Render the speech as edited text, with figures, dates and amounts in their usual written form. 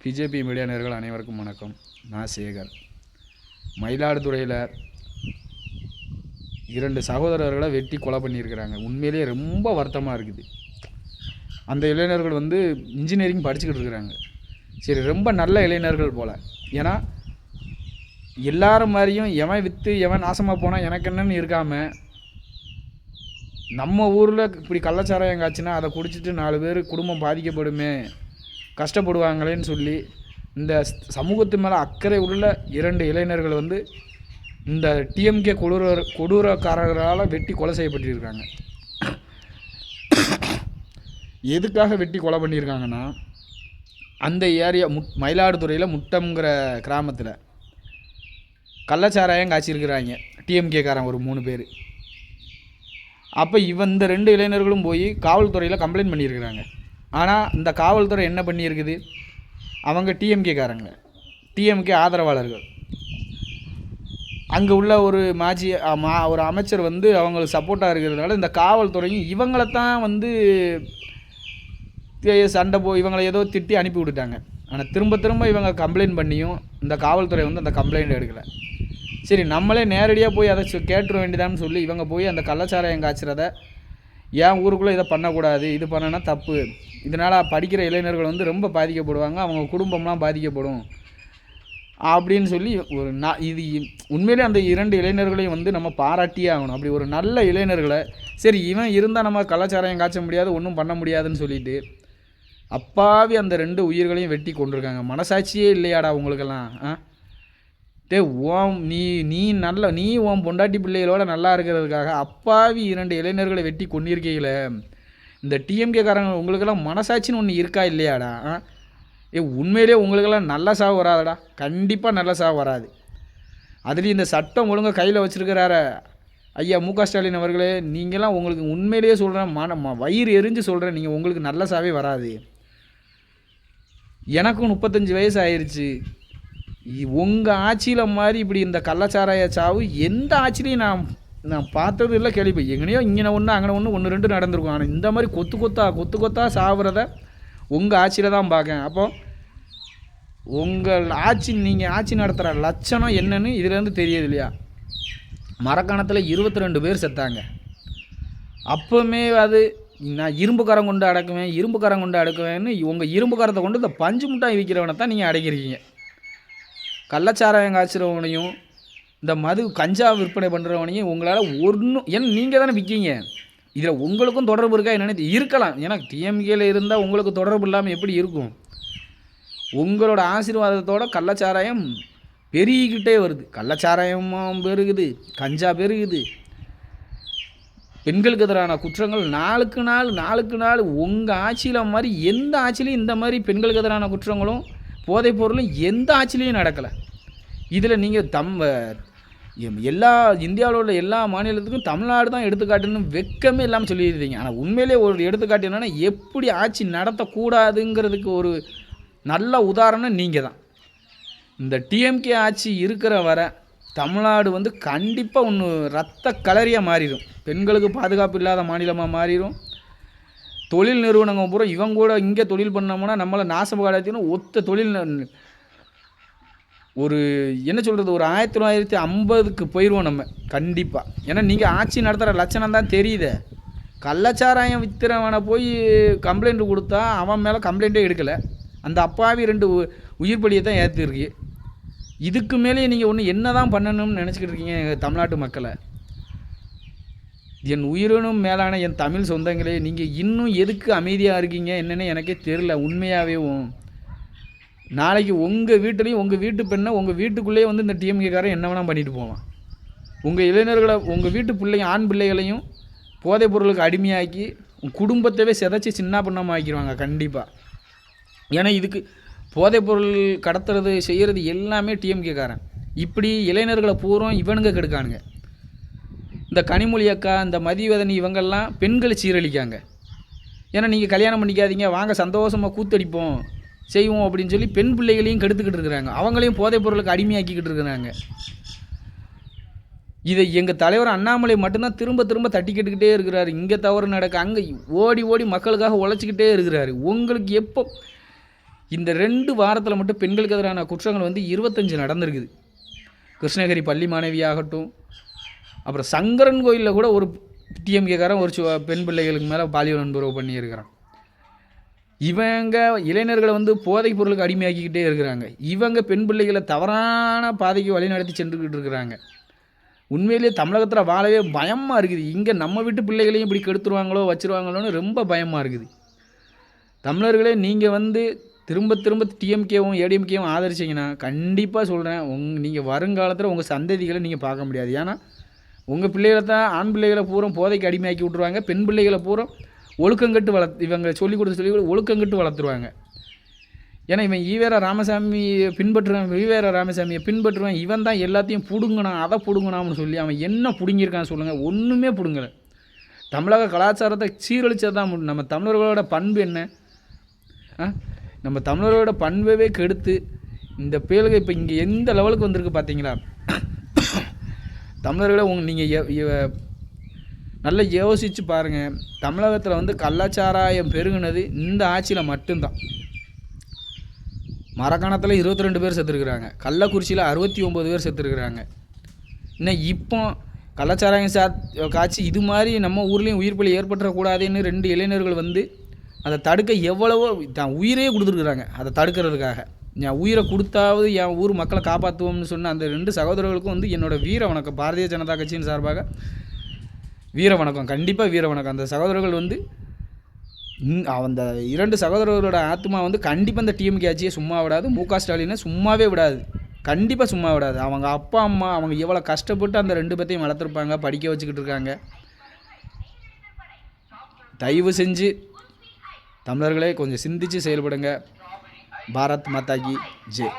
BJP media நேயர்கள் அனைவருக்கும் வணக்கம். நான் சேகர். மயிலாடுதுறையில் 2 சகோதரர்களை வெட்டி கொலை பண்ணியிருக்கிறாங்க. உண்மையிலேயே ரொம்ப வருத்தமாக இருக்குது. அந்த இளைஞர்கள் இன்ஜினியரிங் படிச்சுக்கிட்டு இருக்கிறாங்க. சரி, ரொம்ப நல்ல இளைஞர்கள் போல். ஏன்னா எல்லாரும் மாதிரியும் எவன் விற்று எவன் நாசமாக போனால் எனக்கு என்னன்னு இருக்காமல், நம்ம ஊரில் இப்படி கள்ளச்சாராயம் காய்ச்சினா அதை குடிச்சிட்டு 4 பேர் குடும்பம் பாதிக்கப்படுமே, கஷ்டப்படுவாங்களேன்னு சொல்லி இந்த சமூகத்து மேலே அக்கறை உள்ள 2 இளைஞர்கள் இந்த டிஎம்கே கொடூரக்காரர்களால் வெட்டி கொலை செய்யப்பட்டிருக்காங்க. எதுக்காக வெட்டி கொலை பண்ணியிருக்காங்கன்னா, அந்த ஏரியா மயிலாடுதுறையில் முட்டம்ங்கிற கிராமத்தில் கள்ளச்சாராயம் காய்ச்சிருக்கிறாங்க டிஎம்கேக்காரன் ஒரு 3 பேர். அப்போ இந்த 2 இளைஞர்களும் போய் காவல்துறையில் கம்ப்ளைண்ட் பண்ணியிருக்கிறாங்க. ஆனால் இந்த காவல்துறை என்ன பண்ணியிருக்குது, அவங்க டிஎம்கேக்காரங்க, டிஎம்கே ஆதரவாளர்கள். அங்கே உள்ள ஒரு ஒரு அமைச்சர் அவங்களுக்கு சப்போர்ட்டாக இருக்கிறதுனால இந்த காவல்துறையும் இவங்களைத்தான் சண்டை இவங்களை ஏதோ திட்டி அனுப்பி விட்டுட்டாங்க. ஆனால் திரும்ப இவங்க கம்ப்ளைண்ட் பண்ணியும் இந்த காவல்துறை அந்த கம்ப்ளைண்ட் எடுக்கலை. சரி, நம்மளே நேரடியாக போய் அதை கேட்டுற வேண்டியதான்னு சொல்லி இவங்க போய் அந்த கள்ளச்சாராயம் காய்ச்சறத ஏன் ஊருக்குள்ளே இதை பண்ணக்கூடாது, இது பண்ணனா தப்பு, இதனால் படிக்கிற இளைஞர்கள் ரொம்ப பாதிக்கப்படுவாங்க, அவங்க குடும்பம்லாம் பாதிக்கப்படும் அப்படின்னு சொல்லி இது உண்மையிலே அந்த 2 இளைஞர்களையும் நம்ம பாராட்டியே ஆகணும். அப்படி ஒரு நல்ல இளைஞர்களை, சரி இவன் இருந்தால் நம்ம கள்ளச்சாராயம் காய்ச்ச முடியாது, ஒன்றும் பண்ண முடியாதுன்னு சொல்லிட்டு அப்பாவி அந்த 2 உயிர்களையும் வெட்டி கொண்டிருக்காங்க. மனசாட்சியே இல்லையாடா உங்களுக்கெல்லாம்? நீ உன் பொண்டாட்டி பிள்ளைகளோட நல்லா இருக்கிறதுக்காக அப்பாவி 2 இளைஞர்களை வெட்டி கொண்டிருக்கீங்களே, இந்த டிஎம்கேக்காரங்க உங்களுக்கெல்லாம் மனசாட்சின்னு ஒன்று இருக்கா இல்லையாடா? உண்மையிலே உங்களுக்கெல்லாம் நல்ல சாவு வராதடா, கண்டிப்பாக நல்ல சாவு வராது. அதுலேயும் இந்த சட்டம் ஒழுங்காக கையில் வச்சுருக்கிறார ஐயா மு.க. ஸ்டாலின் அவர்களே, நீங்களாம் உங்களுக்கு உண்மையிலேயே சொல்கிறேன், வயிறு எரிஞ்சு சொல்கிறேன், நீங்கள் உங்களுக்கு நல்ல சாவே வராது. எனக்கும் 35 வயசு ஆயிடுச்சு. உங்கள் ஆட்சியில் மாதிரி இப்படி இந்த கள்ளச்சாராய சாவு எந்த ஆட்சிலையும் நான் பார்த்தது இல்லை, கேள்வி. எங்கனையோ இங்கே ஒன்று அங்கே ஒன்று 2 நடந்திருக்கும். ஆனால் இந்த மாதிரி கொத்து கொத்தா சாவுறத உங்கள் ஆட்சியில் தான் பார்க்கேன். அப்போது உங்கள் நீங்கள் ஆட்சி நடத்துகிற லட்சணம் என்னன்னு இதுலேருந்து தெரியுது இல்லையா? மரக்காணத்தில் 22 பேர் செத்தாங்க. அப்போவுமே நான் இரும்புக்காரம் கொண்டு அடக்குவேன்னு உங்கள் இரும்புக்காரத்தை கொண்டு இந்த பஞ்சு முட்டாய் விற்கிறவனை தான் நீங்கள் அடைக்கிறீங்க. கள்ளச்சாராயம் காய்ச்சிறவனையும் இந்த கஞ்சா விற்பனை பண்ணுறவனையும் உங்களால் ஏன்னா நீங்கள் தானே விற்கீங்க. இதில் உங்களுக்கும் தொடர்பு இருக்கா என்னென்னு இருக்கலாம். ஏன்னா டிஎம்கேல இருந்தால் உங்களுக்கு தொடர்பு இல்லாமல் எப்படி இருக்கும்? உங்களோட ஆசீர்வாதத்தோட கள்ளச்சாராயம் பெருகிக்கிட்டே வருது. கள்ளச்சாராயமும் பெருகுது, கஞ்சா பெருகுது, பெண்களுக்கு எதிரான குற்றங்கள் நாளுக்கு நாள் உங்கள் ஆட்சியில் மாதிரி எந்த ஆட்சியிலையும் இந்த மாதிரி பெண்களுக்கு எதிரான குற்றங்களும் போதைப் பொருளும் எந்த ஆட்சிலையும் நடக்கலை. இதில் நீங்கள் எல்லா இந்தியாவில் உள்ள எல்லா மாநிலத்துக்கும் தமிழ்நாடு தான் எடுத்துக்காட்டுன்னு வெக்கமே இல்லாமல் சொல்லியிருந்தீங்க. ஆனால் உண்மையிலே ஒரு எடுத்துக்காட்டு என்னென்னா, எப்படி ஆட்சி நடத்தக்கூடாதுங்கிறதுக்கு ஒரு நல்ல உதாரணம் நீங்கள் தான். இந்த டிஎம்கே ஆட்சி இருக்கிற வரை தமிழ்நாடு கண்டிப்பாக ஒன்று ரத்த கலரியாக மாறிடும். பெண்களுக்கு பாதுகாப்பு இல்லாத மாநிலமாக மாறிடும். தொழில் நிறுவனங்கள் பூரா இவங்க கூட இங்கே தொழில் பண்ணோம்னா நம்மளை நாசகாலத்தின்னு ஒத்த தொழில் ஒரு என்ன சொல்கிறது, ஒரு 1950க்கு போயிடுவோம் நம்ம கண்டிப்பாக. ஏன்னா நீங்கள் ஆட்சி நடத்துகிற லட்சணம் தான் தெரியுது. கள்ளச்சாராயம் விற்கிறவனை போய் கம்ப்ளைண்ட் கொடுத்தா அவன் மேலே கம்ப்ளைண்ட்டே எடுக்கலை, அந்த அப்பாவி 2 உயிர் பலியை தான் ஏற்றிருக்கு. இதுக்கு மேலே நீங்கள் ஒன்று என்ன தான் பண்ணணும்னு நினச்சிக்கிட்டு இருக்கீங்க தமிழ்நாட்டு மக்களை? என் உயிரினும் மேலான என் தமிழ் சொந்தங்களே, நீங்கள் இன்னும் எதுக்கு அமைதியாக இருக்கீங்க என்னென்னு எனக்கே தெரில. உண்மையாகவே நாளைக்கு உங்கள் வீட்டிலையும் உங்கள் வீட்டு பெண்ணை உங்கள் வீட்டுக்குள்ளேயே இந்த டிஎம்கேக்காரன் என்ன வேணால் பண்ணிட்டு போவான். உங்கள் இளைஞர்களை, உங்கள் வீட்டு ஆண் பிள்ளைகளையும் போதைப் பொருளுக்கு அடிமையாக்கி குடும்பத்தவே சிதைச்சி சின்ன பண்ணாமல் ஆக்கிடுவாங்க கண்டிப்பாக. ஏன்னா இதுக்கு போதைப் பொருள் கடத்துறது செய்கிறது எல்லாமே டிஎம்கேக்காரன். இப்படி இளைஞர்களை பூரா இவனுங்க கெடுக்கானுங்க. இந்த கனிமொழி அக்கா, இந்த மதிவதனி, இவங்கெல்லாம் பெண்களை சீரழிக்காங்க. ஏன்னா நீங்கள் கல்யாணம் பண்ணிக்காதீங்க, வாங்க சந்தோஷமாக கூத்தடிப்போம் செய்வோம் அப்படின்னு சொல்லி பெண் பிள்ளைகளையும் கெடுத்துக்கிட்டு இருக்கிறாங்க. அவங்களையும் போதைப் பொருளுக்கு அடிமையாக்கிக்கிட்டு இருக்கிறாங்க. இதை எங்கள் தலைவர் அண்ணாமலை மட்டும்தான் திரும்ப தட்டிக்கிட்டுக்கிட்டே இருக்கிறாரு. இங்கே தவறு நடக்க அங்கே ஓடி மக்களுக்காக உழைச்சிக்கிட்டே இருக்கிறாரு. உங்களுக்கு எப்போ இந்த 2 வாரத்தில் மட்டும் பெண்களுக்கு எதிரான குற்றங்கள் வந்து 25 நடந்திருக்குது. கிருஷ்ணகிரி பள்ளி மாணவியாகட்டும், அப்புறம் சங்கரன் கோயிலில் கூட ஒரு டிஎம்கேக்காரன் ஒரு பெண் பிள்ளைகளுக்கு மேலே பாலியல் வன்புறவு பண்ணியிருக்கிறான். இவங்க இளைஞர்களை வந்து போதைப் பொருளுக்கு அடிமையாக்கிக்கிட்டே இருக்கிறாங்க. இவங்க பெண் பிள்ளைகளை தவறான பாதைக்கு வழிநடத்தி சென்றுக்கிட்டு இருக்கிறாங்க. உண்மையிலேயே தமிழகத்தில் வாழவே பயமாக இருக்குது. இங்கே நம்ம வீட்டு பிள்ளைகளையும் இப்படி கெடுத்துருவாங்களோ வச்சுருவாங்களோன்னு ரொம்ப பயமாக இருக்குது. தமிழர்களே நீங்கள் வந்து திரும்ப திரும்ப டிஎம்கேவும் ஏடிஎம்கேவும் ஆதரிச்சிங்கன்னா கண்டிப்பாக சொல்கிறேன், நீங்கள் வருங்காலத்தில் உங்கள் சந்ததிகளை நீங்கள் பார்க்க முடியாது. ஏன்னா உங்கள் பிள்ளைகளை தான் ஆண் பிள்ளைகளை பூரா போதைக்கு அடிமையாக்கி விட்ருவாங்க. பெண் பிள்ளைகளை பூரா ஒழுக்கங்கட்டு இவங்க சொல்லிக் கொடுத்து ஒழுக்கங்கட்டு வளர்த்துருவாங்க. ஏன்னா இவன் ஈவேரா ராமசாமியை பின்பற்றுவேன், இவன் தான் எல்லாத்தையும் பிடுங்கினான், அதை பிடுங்கினான்னு சொல்லி அவன் என்ன பிடுங்கியிருக்கான்னு சொல்லுங்கள்? ஒன்றுமே பிடுங்கலை. தமிழக கலாச்சாரத்தை சீரழிச்சது தான். நம்ம தமிழர்களோட பண்பு என்ன? நம்ம தமிழர்களோட பண்பவே கெடுத்து இந்த பேலுக இப்போ இங்கே எந்த லெவலுக்கு வந்திருக்கு பார்த்தீங்களா? தமிழர்களை நீங்கள் நல்லா யோசித்து பாருங்கள். தமிழகத்தில் வந்து கள்ளச்சாராயம் பெருகுனது இந்த ஆட்சியில் மட்டும்தான். மரக்காணத்தில் 22 பேர் செத்துருக்குறாங்க, கள்ளக்குறிச்சியில் 69 பேர் செத்துருக்குறாங்க. இன்னும் இப்போ கள்ளச்சாராயம் காய்ச்சி இது மாதிரி நம்ம ஊர்லேயும் உயிர் பலி ஏற்பட்டுறக்கூடாதுன்னு 2 இளைஞர்கள் வந்து அதை தடுக்க எவ்வளவோ தான் உயிரே கொடுத்துருக்குறாங்க. அதை தடுக்கிறதுக்காக என் உயிரை கொடுத்தாவது என் ஊர் மக்களை காப்பாற்றுவோம்னு சொன்ன அந்த 2 சகோதரர்களுக்கும் வந்து என்னோடய வீர வணக்கம். பாரதிய ஜனதா கட்சியின் சார்பாக வீர வணக்கம், கண்டிப்பாக வீர வணக்கம். அந்த சகோதரர்கள் வந்து அந்த 2 சகோதரர்களோட ஆத்மா வந்து கண்டிப்பாக இந்த டிஎம்கே ஆட்சியை சும்மா விடாது. மு.க. ஸ்டாலினை சும்மாவே விடாது, கண்டிப்பாக சும்மா விடாது. அவங்க அப்பா அம்மா அவங்க எவ்வளோ கஷ்டப்பட்டு அந்த 2 பேர்த்தையும் வளர்த்துருப்பாங்க, படிக்க வச்சுக்கிட்டு இருக்காங்க. தயவு செஞ்சு தமிழர்களே கொஞ்சம் சிந்தித்து செயல்படுங்க. பாரத் மாதா கி ஜெய்.